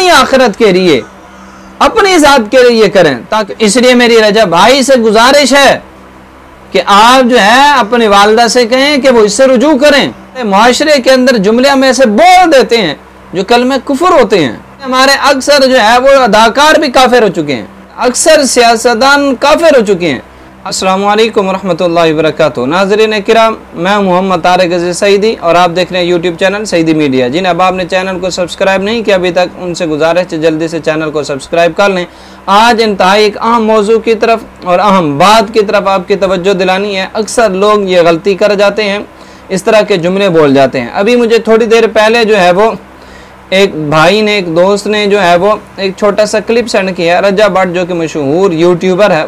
अपनी आखिरत के लिए, अपनी ज़ात के लिए करें। ताकि इसलिए मेरी रजा भाई से गुजारिश है कि आप जो है अपनी वालदा से कहें कि वो इससे रुजू करें। मुआशरे के अंदर जुमले हम ऐसे बोल देते हैं जो कलमे कुफर होते हैं। हमारे अक्सर जो है वो अदाकार भी काफिर हो चुके हैं, अक्सर सियासतदान काफिर हो चुके हैं। अस्सलामु अलैकुम रहमतुल्लाहि व बरकातुहू। नाज़रीन किराम, मैं मोहम्मद तारिक अज़ीज़ सईदी और आप देख रहे हैं यूट्यूब चैनल सईदी मीडिया। जिन अब आपने चैनल को सब्सक्राइब नहीं किया अभी तक, उनसे गुजारिश है जल्दी से चैनल को सब्सक्राइब कर लें। आज इंतहाई एक अहम मौजू की तरफ और अहम बात की तरफ आपकी तवज्जो दिलानी है। अक्सर लोग ये गलती कर जाते हैं, इस तरह के जुमले बोल जाते हैं। अभी मुझे थोड़ी देर पहले जो है वो एक भाई ने, एक दोस्त ने जो है वो एक छोटा सा क्लिप सेंड किया। रजा भट्ट जो कि मशहूर यूट्यूबर है,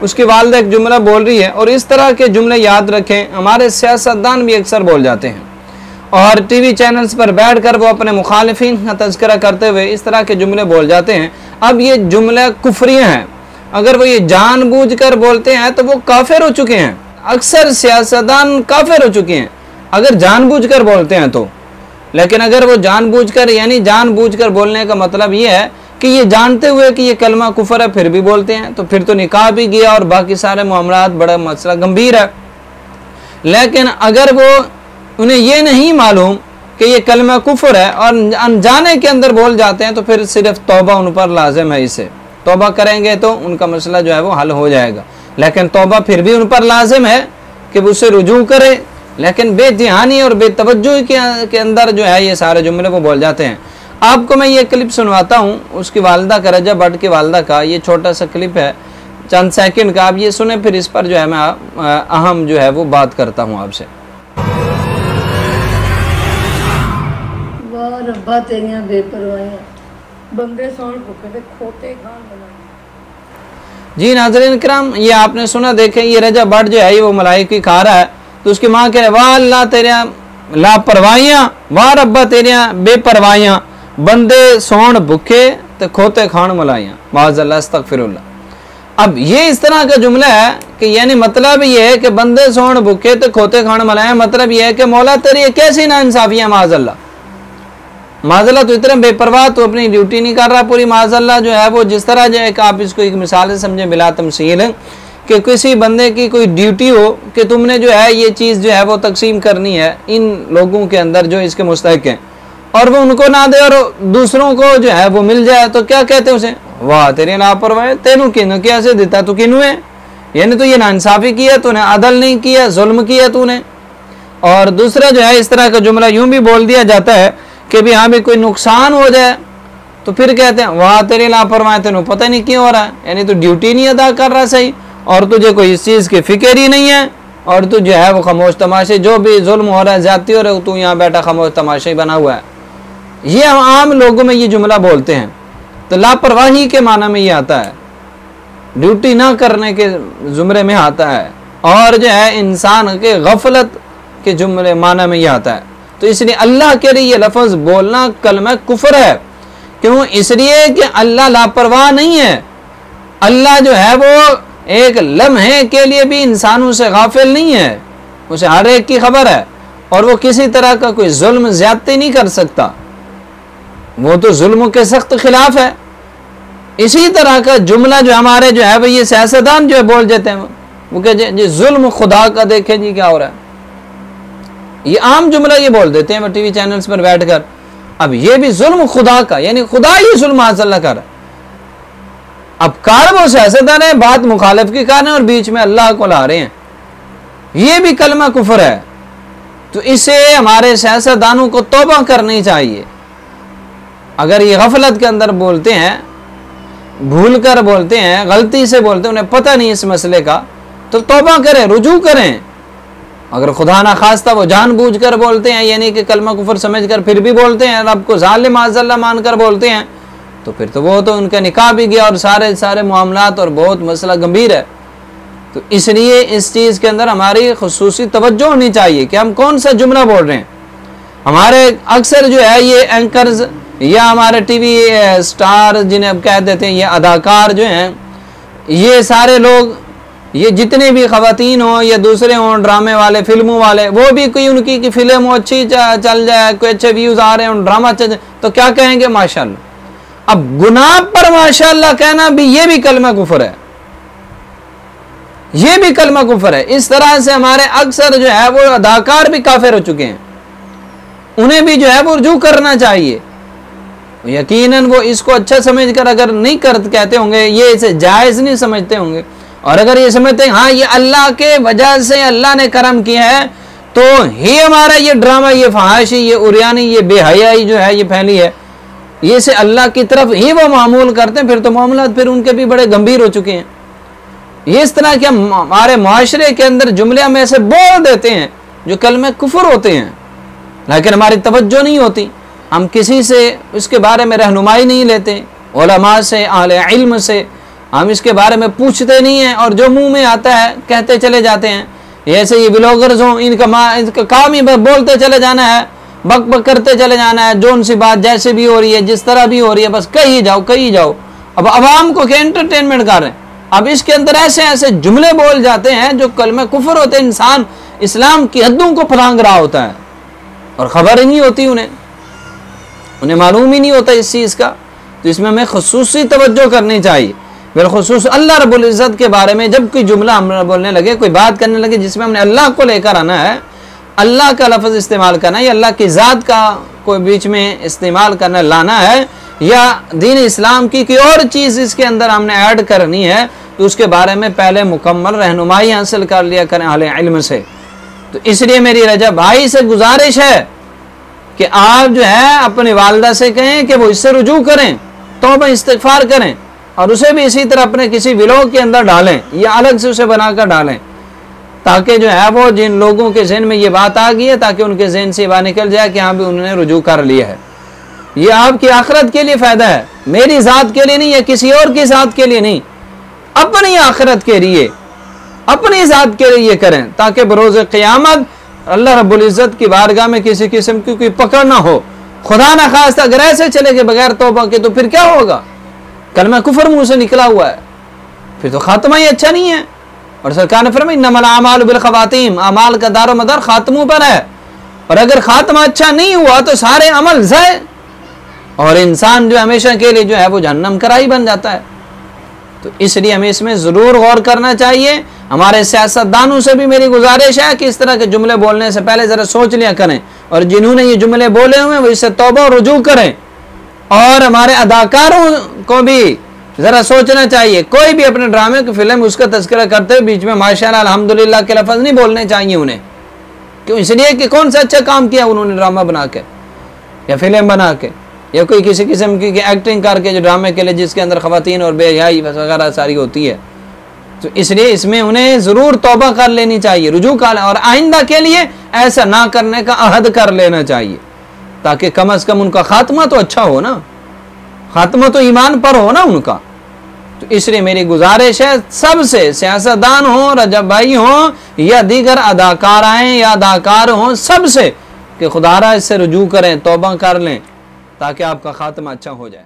उसकी वालदा एक जुमला बोल रही है। और इस तरह के जुमले याद रखें, हमारे सियासतदान भी अक्सर बोल जाते हैं और टीवी चैनल्स पर बैठकर वो अपने मुखालिफिन का तज़किरा करते हुए इस तरह के जुमले बोल जाते हैं। अब ये जुमले कुफरियाँ हैं, अगर वो ये जानबूझकर बोलते हैं तो वो काफिर हो चुके हैं। अक्सर सियासतदान काफिर हो चुके हैं अगर जानबूझकर बोलते हैं तो। लेकिन अगर वो जानबूझकर, यानी जानबूझकर बोलने का मतलब ये है कि ये जानते हुए कि ये कलमा कुफर है फिर भी बोलते हैं, तो फिर तो निकाह भी गया और बाकी सारे मामलात, बड़ा मसला गंभीर है। लेकिन अगर वो उन्हें ये नहीं मालूम कि ये कलमा कुफर है और अनजाने के अंदर बोल जाते हैं, तो फिर सिर्फ तौबा उन पर लाजिम है। इससे तौबा करेंगे तो उनका मसला जो है वो हल हो जाएगा। लेकिन तौबा फिर भी उन पर लाजिम है कि वो उससे रुजू करे। लेकिन बेध्यानी और बेतवज्जुही के अंदर जो है ये सारे जुमले वो बोल जाते हैं। आपको मैं ये क्लिप सुनवाता हूँ उसकी वालदा का, रजा भट्ट की वालदा का। ये छोटा सा क्लिप है, चंद सेकंड का, आप ये सुने, फिर इस पर जो है मैं अहम जो है वो बात करता हूँ आपसे। वाह रब्बा तेरियां बेपरवाहियां, बंदे सौण भुखे ते खोते खान बनाए। जी नाज़रीन किराम, ये आपने सुना, देखें ये रजा भट्ट जो है वो मलाई की खा रहा है, तो उसकी माँ कह रहे वाह अल्लाह तेरियां लापरवाहियां, वाह रब्बा तेरियां बेपरवाहियां, बंदे सोण भुखे ते खोते खान मलाइयां, माज़अल्लाह अस्तगफिरुल्लाह। अब ये इस तरह का जुमला है कि यानी मतलब ये है कि बंदे सोण भुखे ते खोते खान मलाइयां, मतलब ये है कि मौला तेरी कैसी नाइंसाफियां, माज़अल्लाह माज़अल्लाह, तो इतना बेपरवाह, तो अपनी ड्यूटी नहीं कर रहा पूरी, माज़अल्लाह जो है वो जिस तरह जो है कि आप इसको एक मिसाल से समझे, बिला तमसील, कि किसी बंदे की कोई ड्यूटी हो कि तुमने जो है ये चीज़ जो है वो तकसीम करनी है इन लोगों के अंदर जो इसके मुस्तहिक हैं, और वो उनको ना दे और दूसरों को जो है वो मिल जाए, तो क्या कहते हैं उसे, वाह तेरी लापरवाही, तेनू किनू कैसे देता, तू किनू है, यानी तो ये नाइंसाफ़ी किया तूने, अदल नहीं किया, जुल्म किया तूने। और दूसरा जो है इस तरह का जुमला यूं भी बोल दिया जाता है कि भी हाँ भी कोई नुकसान हो जाए तो फिर कहते हैं वाह तेरी लापरवाही, तेनू पता नहीं क्यों हो रहा है, यानी तू ड्यूटी नहीं अदा कर रहा सही और तुझे कोई इस चीज़ की फिक्र ही नहीं है, और तू जो है वो खामोश तमाशे, जो भी जुल्म हो रहा है, ज्यादती हो रहा है, तू यहाँ बैठा खामोश तमाशे बना हुआ है। ये आम लोगों में ये जुमला बोलते हैं। तो लापरवाही के माना में ये आता है, ड्यूटी ना करने के जुमरे में आता है, और जो है इंसान के गफलत के जुमले माना में ये आता है। तो इसलिए अल्लाह के लिए ये लफ्ज़ बोलना कलमा कुफर है। क्यों? इसलिए कि अल्लाह लापरवाह नहीं है, अल्लाह जो है वो एक लम्हे के लिए भी इंसानों से गाफिल नहीं है, उसे हर एक की खबर है, और वो किसी तरह का कोई जुल्म ज्यादती नहीं कर सकता, वो तो जुल्म के सख्त खिलाफ है। इसी तरह का जुमला जो हमारे जो है वो ये सियासतदान जो है बोल जाते हैं, वो कहते जी जुल्म खुदा का, देखे जी क्या हो रहा है, ये आम जुमला ये बोल देते हैं टीवी चैनल्स पर बैठकर। अब ये भी जुल्म खुदा का, यानी खुदा ही जुल्म हासिल कर रहा है। अब कार वो सियासतदान है, बात मुखालिफ की कार है और बीच में अल्लाह को ला रहे हैं, ये भी कलमा कुफर है। तो इसे हमारे सियासतदानों को तौबा करनी चाहिए। अगर ये गफलत के अंदर बोलते हैं, भूल कर बोलते हैं, गलती से बोलते हैं, उन्हें पता नहीं इस मसले का, तो तौबा करें, रुजू करें। अगर खुदा ना खास्ता वो जानबूझ कर बोलते हैं, यानी कि कलमा कुफर समझ कर फिर भी बोलते हैं, रब को जालिम माज़अल्लाह मानकर बोलते हैं, तो फिर तो वो तो उनका निकाह भी गया और सारे मामलात, और बहुत मसला गंभीर है। तो इसलिए इस चीज़ के अंदर हमारी खुसूसी तवज्जो होनी चाहिए कि हम कौन सा जुमला बोल रहे हैं। हमारे अक्सर जो है ये एंकर्स या हमारे टीवी स्टार जिन्हें अब कह देते हैं, ये अदाकार जो हैं, ये सारे लोग, ये जितने भी ख़वातीन हों या दूसरे हों, ड्रामे वाले, फिल्मों वाले, वो भी कोई उनकी फिल्म अच्छी चल जाए, कोई अच्छे व्यूज़ आ रहे हैं, ड्रामा चल जाए, तो क्या कहेंगे माशाल्लाह, अब गुनाह पर माशाअल्लाह कहना भी ये भी कलमा कुफर है, ये भी कलमा कुफर है। इस तरह से हमारे अक्सर जो है वो अदाकार भी काफिर हो चुके हैं, उन्हें भी जो है वो रुजू करना चाहिए। यकीनन वो इसको अच्छा समझकर अगर नहीं कर कहते होंगे, ये इसे जायज नहीं समझते होंगे, और अगर ये समझते हैं हाँ ये अल्लाह के वजह से अल्लाह ने करम किया है, तो ही हमारा ये ड्रामा, ये फहाशी, ये उरियानी, ये बेहयाई जो है ये फैली है, ये से अल्लाह की तरफ ही वो मामूल करते हैं, फिर तो मामला फिर उनके भी बड़े गंभीर हो चुके हैं। ये इस तरह के हमारे माशरे के अंदर जुमले हम ऐसे बोल देते हैं जो कलमे कुफर होते हैं, लेकिन हमारी तवज्जो नहीं होती, हम किसी से इसके बारे में रहनुमाई नहीं लेते, उलमा से, आले इल्म से हम इसके बारे में पूछते नहीं हैं, और जो मुंह में आता है कहते चले जाते हैं। ऐसे ये ब्लॉगर्स हों, इनका काम ही बोलते चले जाना है, बक बक करते चले जाना है, जो उनसी बात जैसे भी हो रही है, जिस तरह भी हो रही है, बस कही जाओ कही जाओ। अब आवाम को क्या एंटरटेनमेंट कर रहे हैं, अब इसके अंदर ऐसे ऐसे जुमले बोल जाते हैं जो कलमे कुफर होते हैं। इंसान इस्लाम की हद्दों को फलांग रहा होता है और खबर ही नहीं होती, उन्हें मालूम ही नहीं होता इस चीज़ का। तो इसमें हमें खुसूसी तवज्जो करनी चाहिए, बिलखुसूस अल्लाह रब्बुल इज़्ज़त के बारे में। जब कोई जुमला हम बोलने लगे, कोई बात करने लगे जिसमें हमने अल्लाह को लेकर आना है, अल्लाह का लफ्ज़ इस्तेमाल करना है, या अल्लाह की ज़ात का कोई बीच में इस्तेमाल करना लाना है, या दीन इस्लाम की कोई और चीज़ इसके अंदर हमने ऐड करनी है, तो उसके बारे में पहले मुकम्मल रहनुमाई हासिल कर लिया करें अहले इल्म से। तो इसलिए मेरी रजा भाई से गुजारिश है कि आप जो है अपनी वालदा से कहें कि वो इससे रुजू करें, तौबा इस्तिग़फ़ार करें, और उसे भी इसी तरह अपने किसी व्लॉग के अंदर डालें या अलग से उसे बनाकर डालें, ताकि जो है वो जिन लोगों के जहन में ये बात आ गई है, ताकि उनके जहन से बात निकल जाए कि हाँ भी उन्होंने रुजू कर लिया है। ये आपकी आखिरत के लिए फ़ायदा है, मेरी ज़ात के लिए नहीं, या किसी और की ज़ात के लिए नहीं, अपनी आखिरत के लिए, अपनी ज़ात के लिए ये करें, ताकि बरोज़ क़यामत अल्लाह रब्बुल इज़्ज़त की बारगाह में किसी किस्म की कोई पकड़ ना हो। खुदा ना खास्ता अगर ऐसे चले गए बगैर तौबा के, तो फिर क्या होगा? कलमा कुफर मुंह से निकला हुआ है, फिर तो खात्मा ही अच्छा नहीं है। और सरकार ने फरमाया इन्नमल आमालु बिल ख़वातीम, अमाल का दारो मदार खात्मों पर है, और अगर खात्मा अच्छा नहीं हुआ तो सारे अमल ज़ाय, और इंसान जो हमेशा के लिए जो है वो जहन्नम का राही बन जाता है। तो इसलिए हमें इसमें ज़रूर गौर करना चाहिए। हमारे सियासतदानों से भी मेरी गुजारिश है कि इस तरह के जुमले बोलने से पहले ज़रा सोच लिया करें, और जिन्होंने ये जुमले बोले हुए हैं वो इससे तौबा और रुजू करें। और हमारे अदाकारों को भी ज़रा सोचना चाहिए, कोई भी अपने ड्रामे की फिल्म उसका तज़किरा करते हुए बीच में माशाअल्लाह अल्हम्दुलिल्लाह के लफ्ज़ नहीं बोलने चाहिए उन्हें। क्यों? इसलिए कि कौन सा अच्छा काम किया उन्होंने ड्रामा बना के या फिल्म बना के, या कोई किसी किस्म की एक्टिंग करके जो ड्रामे के लिए जिसके अंदर ख़वातीन और बेहयाई वगैरह सारी होती है। तो इसलिए इसमें उन्हें ज़रूर तौबा कर लेनी चाहिए, रुजू कर, और आइंदा के लिए ऐसा ना करने का अहद कर लेना चाहिए, ताकि कम अज़ कम उनका खात्मा तो अच्छा हो ना, खात्मा तो ईमान पर हो ना उनका। तो इसलिए मेरी गुजारिश है सबसे, सियासतदान हो, रजब भाई हो, या दीगर अदाकार आएँ या अदाकार हों, सबसे कि खुदारा इससे रुजू करें, तौबा कर लें, ताकि आपका खात्मा अच्छा हो जाए।